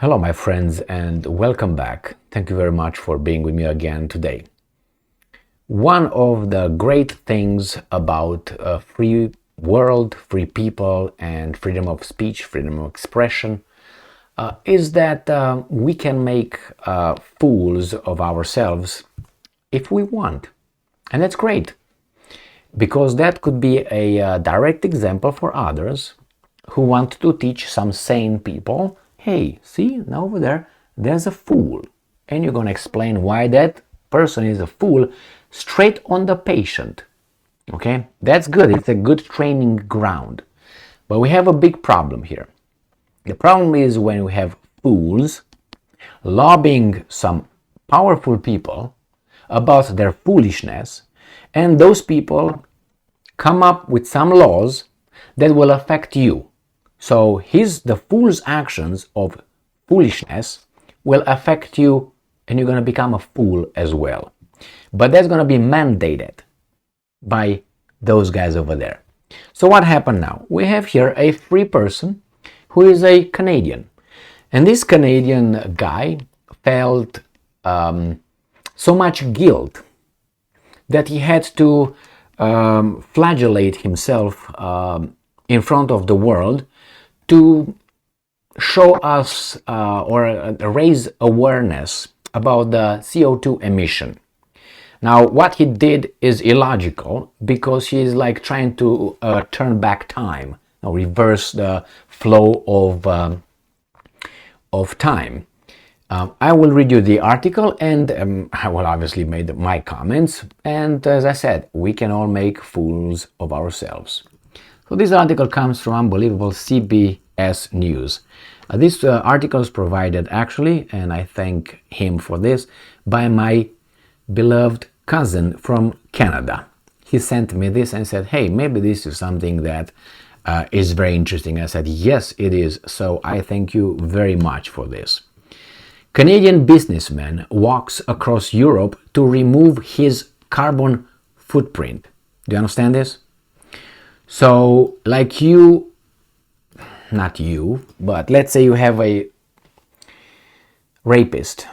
Hello, my friends, and welcome back. Thank you very much for being with me again today. One of the great things about a free world, free people, and freedom of speech, freedom of expression is that we can make fools of ourselves if we want. And that's great, because that could be a direct example for others who want to teach some sane people, hey, see, now over there, there's a fool. And you're going to explain why that person is a fool straight on the patient. Okay, that's good. It's a good training ground. But we have a big problem here. The problem is when we have fools lobbying some powerful people about their foolishness, and those people come up with some laws that will affect you. So the fool's actions of foolishness will affect you, and you're going to become a fool as well. But that's going to be mandated by those guys over there. So what happened now? We have here a free person who is a Canadian. And this Canadian guy felt so much guilt that he had to flagellate himself in front of the world to show us or raise awareness about the CO2 emission. Now, what he did is illogical, because he's like trying to turn back time, reverse the flow of time. I will read you the article, and I will obviously make my comments. And as I said, we can all make fools of ourselves. So this article comes from unbelievable CBS News. This article is provided actually, and I thank him for this, by my beloved cousin from Canada. He sent me this and said, hey, maybe this is something that is very interesting. I said, yes, it is. So I thank you very much for this. Canadian businessman walks across Europe to remove his carbon footprint. Do you understand this? So, like you, not you, but let's say you have a rapist,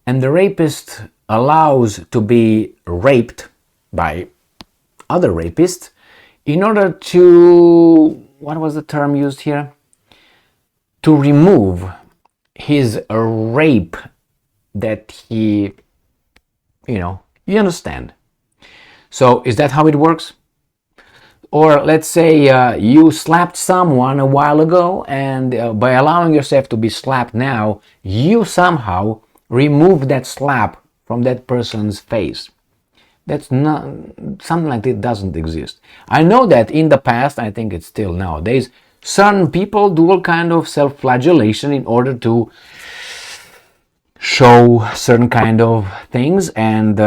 and the rapist allows to be raped by other rapists in order to, what was the term used here? To remove his rape that he, you understand. So, is that how it works? Or let's say you slapped someone a while ago, and by allowing yourself to be slapped now, you somehow remove that slap from that person's face. That's not something like that. Doesn't exist. I know that in the past, I think it's still nowadays, certain people do all kind of self-flagellation in order to show certain kind of things and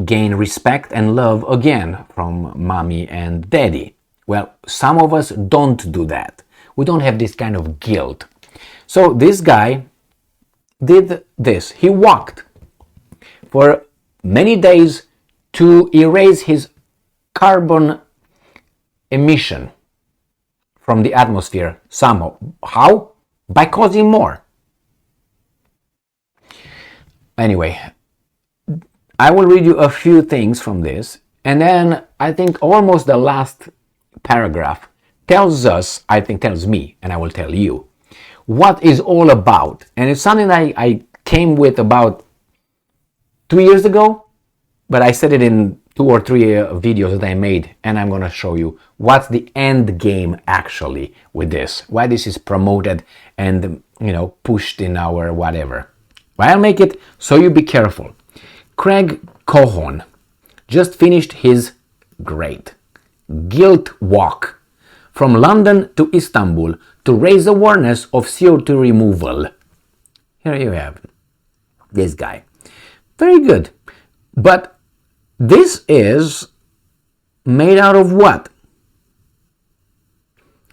gain respect and love again from mommy and daddy. Well, some of us don't do that. We don't have this kind of guilt. So this guy did this. He walked for many days to erase his carbon emission from the atmosphere somehow. How? By causing more. Anyway, I will read you a few things from this, and then I think almost the last paragraph tells me, and I will tell you, what is all about. And it's something that I came with about 2 years ago, but I said it in 2 or 3 videos that I made, and I'm going to show you what's the end game actually with this, why this is promoted and, pushed in our whatever. But I'll make it so you be careful. Craig Cohon just finished his great guilt walk from London to Istanbul to raise awareness of CO2 removal. Here you have this guy. Very good. But this is made out of what?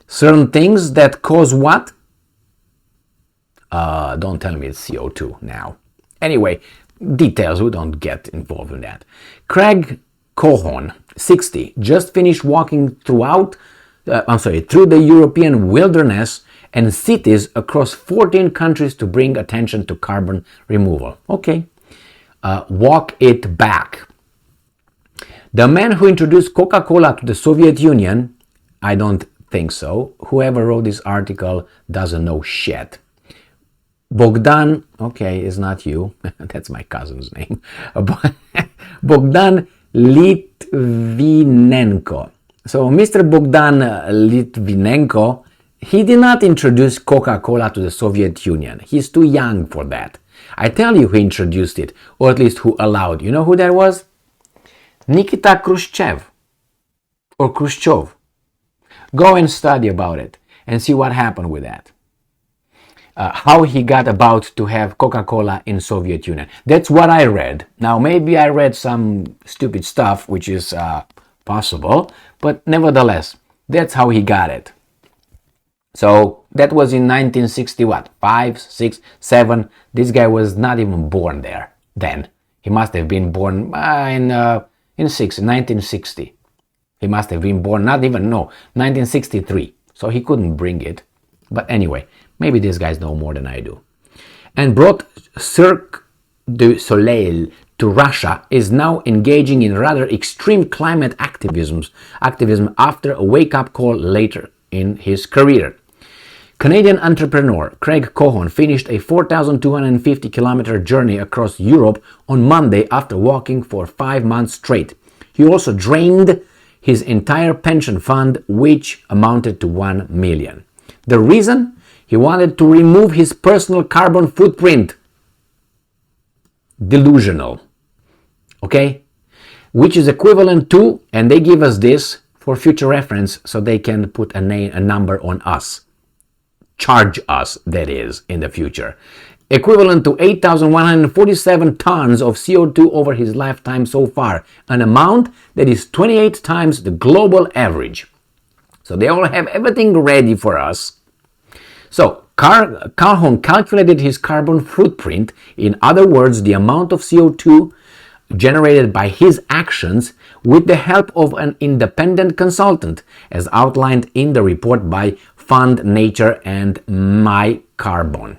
Certain things that cause what? Don't tell me it's CO2 now. Anyway, details, we don't get involved in that. Craig Cohon, 60, just finished walking through the European wilderness and cities across 14 countries to bring attention to carbon removal. Okay, walk it back. The man who introduced Coca-Cola to the Soviet Union, I don't think so. Whoever wrote this article doesn't know shit. Bogdan, okay, it's not you. That's my cousin's name. Bogdan Litvinenko. So Mr. Bogdan Litvinenko, he did not introduce Coca-Cola to the Soviet Union. He's too young for that. I tell you who introduced it, or at least who allowed. You know who that was? Nikita Khrushchev, or Khrushchev. Go and study about it and see what happened with that. How he got about to have Coca-Cola in Soviet Union. That's what I read. Now maybe I read some stupid stuff, which is possible, but nevertheless, that's how he got it. So that was in 1960, what, 5, 6, 7. This guy was not even born there then. He must have been born in 1960. He must have been born, 1963. So he couldn't bring it. But anyway, maybe these guys know more than I do. And brought Cirque du Soleil to Russia, is now engaging in rather extreme climate activism after a wake-up call later in his career. Canadian entrepreneur Craig Cohon finished a 4,250-kilometer journey across Europe on Monday after walking for 5 months straight. He also drained his entire pension fund, which amounted to $1 million. The reason? He wanted to remove his personal carbon footprint. Delusional. Okay? Which is equivalent to, and they give us this for future reference so they can put a number on us. Charge us, that is, in the future. Equivalent to 8,147 tons of CO2 over his lifetime so far, an amount that is 28 times the global average. So they all have everything ready for us. So Calhoun calculated his carbon footprint, in other words, the amount of CO2 generated by his actions, with the help of an independent consultant, as outlined in the report by Fund Nature and My Carbon.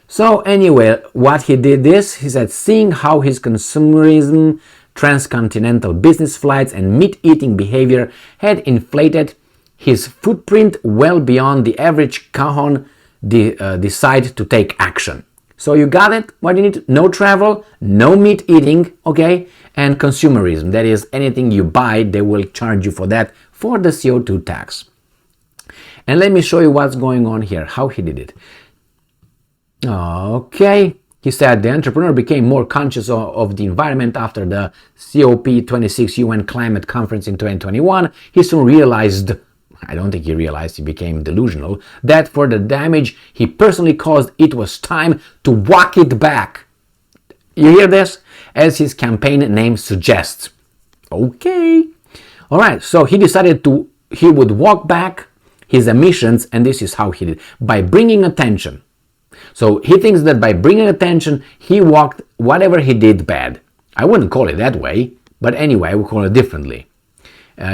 So anyway, what he did is, he said, seeing how his consumerism, transcontinental business flights, and meat-eating behavior had inflated his footprint well beyond the average, Calhoun decided to take action. So you got it? What do you need? No travel, no meat eating, okay? And consumerism. That is, anything you buy, they will charge you for that, for the CO2 tax. And let me show you what's going on here, how he did it. Okay, he said the entrepreneur became more conscious of the environment after the COP26 UN Climate Conference in 2021. He soon realized, I don't think he realized, he became delusional, that for the damage he personally caused, it was time to walk it back. You hear this? As his campaign name suggests. Okay. All right, so he decided he would walk back his emissions, and this is how he did, by bringing attention. So he thinks that by bringing attention, he walked whatever he did bad. I wouldn't call it that way, but anyway, I would call it differently.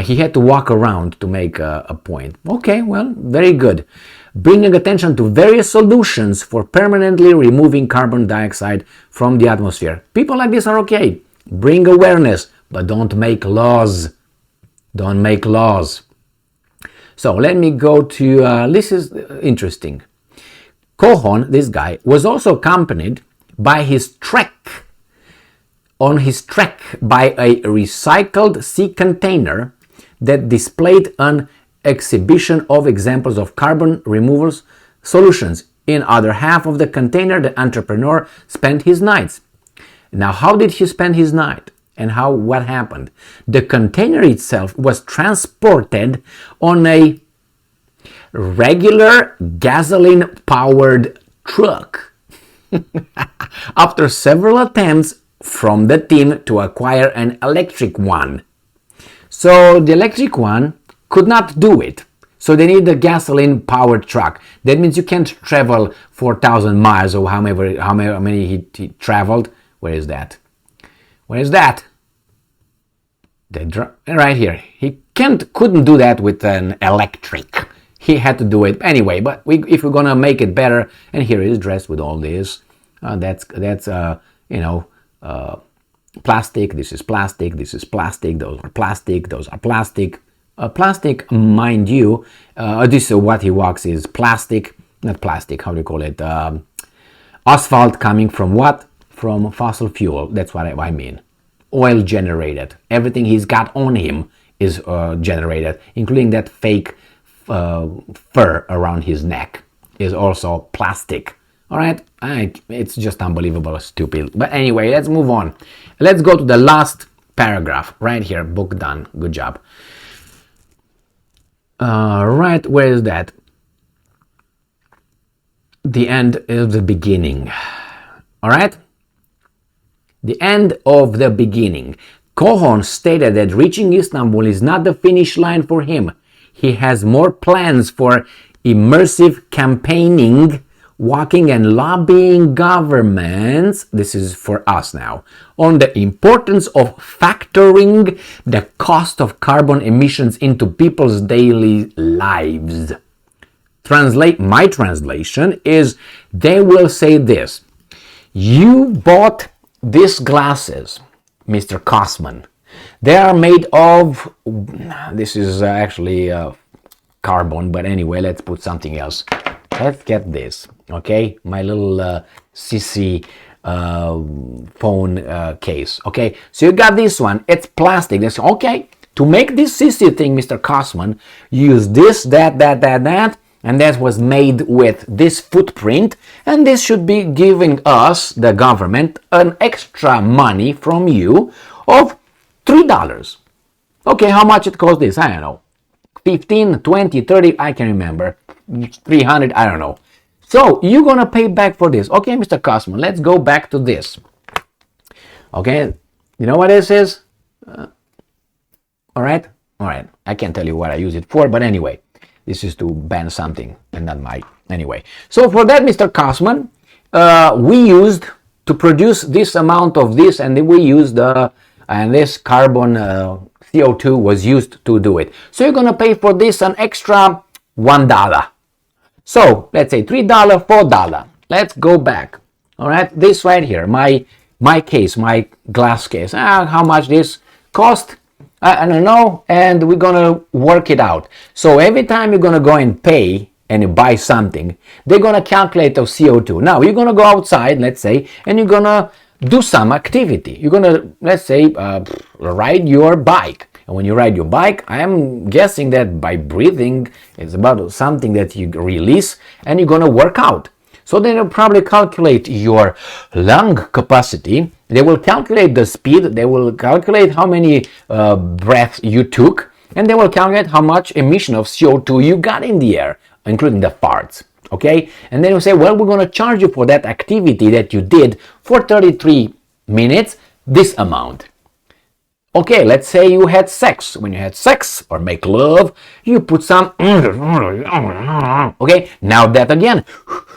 He had to walk around to make a point. Okay, well, very good. Bringing attention to various solutions for permanently removing carbon dioxide from the atmosphere. People like this are okay. Bring awareness, but don't make laws. Don't make laws. So let me go to, this is interesting. Cohon, this guy, was also accompanied by his trek, on his trek by a recycled sea container that displayed an exhibition of examples of carbon removal solutions. In other half of the container, the entrepreneur spent his nights. Now, how did he spend his night? And what happened? The container itself was transported on a regular gasoline-powered truck. After several attempts from the team to acquire an electric one. So the electric one could not do it. So they need a gasoline-powered truck. That means you can't travel 4,000 miles or how many he traveled. Where is that? Where is that? Right here. He couldn't do that with an electric. he had to do it anyway. But if we're gonna make it better, and here it is dressed with all this, that's plastic. This is plastic. This is plastic. Those are plastic. Those are plastic. Plastic, mind you, this is what he walks is plastic, not plastic. How do you call it? Asphalt coming from what? From fossil fuel. That's what I mean. Oil generated. Everything he's got on him is generated, including that fake fur around his neck is also plastic. All right, it's just unbelievable, stupid. But anyway, let's move on. Let's go to the last paragraph right here. Book done. Good job. Right, where is that? The end of the beginning. All right. The end of the beginning. Kohon stated that reaching Istanbul is not the finish line for him. He has more plans for immersive campaigning, walking and lobbying governments, this is for us now, on the importance of factoring the cost of carbon emissions into people's daily lives. My translation is, they will say this: you bought these glasses, Mr. Kosman. They are made of, this is actually carbon, but anyway, let's put something else. Let's get this, okay? My little CC phone case, okay? So you got this one, it's plastic. That's okay. To make this CC thing, Mr. Kosman, use this, that, and that was made with this footprint, and this should be giving us, the government, an extra money from you of $3. Okay, how much it cost this? I don't know. 15, 20, 30, I can't remember. 300, I don't know. So you're gonna pay back for this. Okay, Mr. Kosman, let's go back to this. Okay, you know what this is? All right. I can't tell you what I use it for, but anyway, this is to ban something and not my. Anyway, so for that, Mr. Kosman, we used to produce this amount of this, and we used and this carbon CO2 was used to do it. So you're gonna pay for this an extra $1. So let's say $3, $4. Let's go back. All right, this right here, my case, my glass case. How much this cost? I don't know, and we're gonna work it out. So every time you're gonna go and pay and you buy something, they're gonna calculate the CO2. Now you're gonna go outside, let's say, and you're gonna do some activity. You're gonna, let's say, ride your bike. And when you ride your bike, I'm guessing that by breathing, it's about something that you release, and you're gonna work out. So they'll probably calculate your lung capacity. They will calculate the speed. They will calculate how many breaths you took, and they will calculate how much emission of CO2 you got in the air, including the farts. Okay, and then you say, well, we're going to charge you for that activity that you did for 33 minutes, this amount. Okay, let's say you had sex. When you had sex or make love, you put some, okay, now that again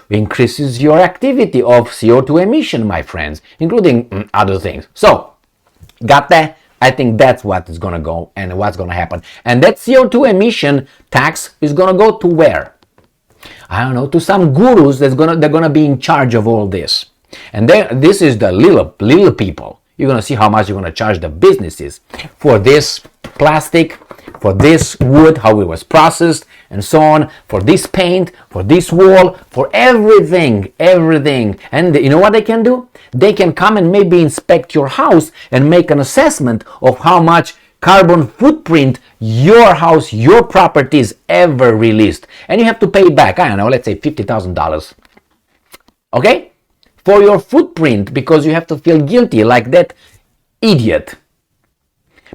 increases your activity of CO2 emission, my friends, including other things. So, got that? I think that's what is going to go and what's going to happen. And that CO2 emission tax is going to go to where? I don't know, to some gurus they're gonna be in charge of all this. And this is the little people. You're gonna see how much you're gonna charge the businesses for this plastic, for this wood, how it was processed, and so on, for this paint, for this wall, for everything. And you know what they can do? They can come and maybe inspect your house and make an assessment of how much carbon footprint your house, your properties ever released. And you have to pay back, I don't know, let's say $50,000. Okay? For your footprint, because you have to feel guilty like that idiot.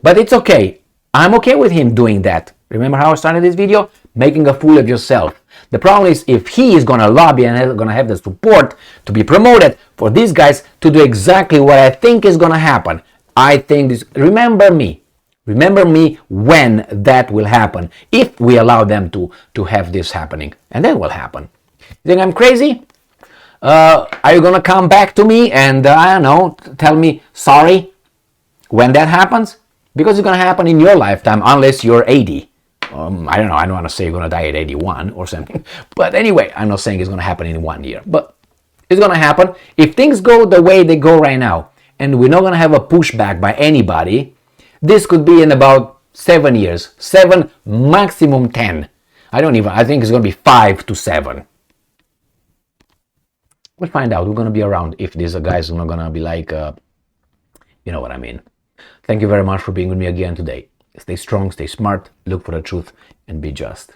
But it's okay. I'm okay with him doing that. Remember how I started this video? Making a fool of yourself. The problem is if he is going to lobby and going to have the support to be promoted for these guys to do exactly what I think is going to happen. I think this, remember me when that will happen, if we allow them to have this happening, and that will happen. You think I'm crazy? Are you gonna come back to me and I don't know, tell me sorry when that happens? Because it's gonna happen in your lifetime unless you're 80. I don't know, I don't want to say you're going to die at 81 or something. But anyway, I'm not saying it's going to happen in 1 year. But it's going to happen. If things go the way they go right now, and we're not going to have a pushback by anybody, this could be in about 7 years. 7, maximum 10. I think it's going to be 5 to 7. We'll find out. We're going to be around if these guys are not going to be like, you know what I mean. Thank you very much for being with me again today. Stay strong, stay smart, look for the truth, and be just.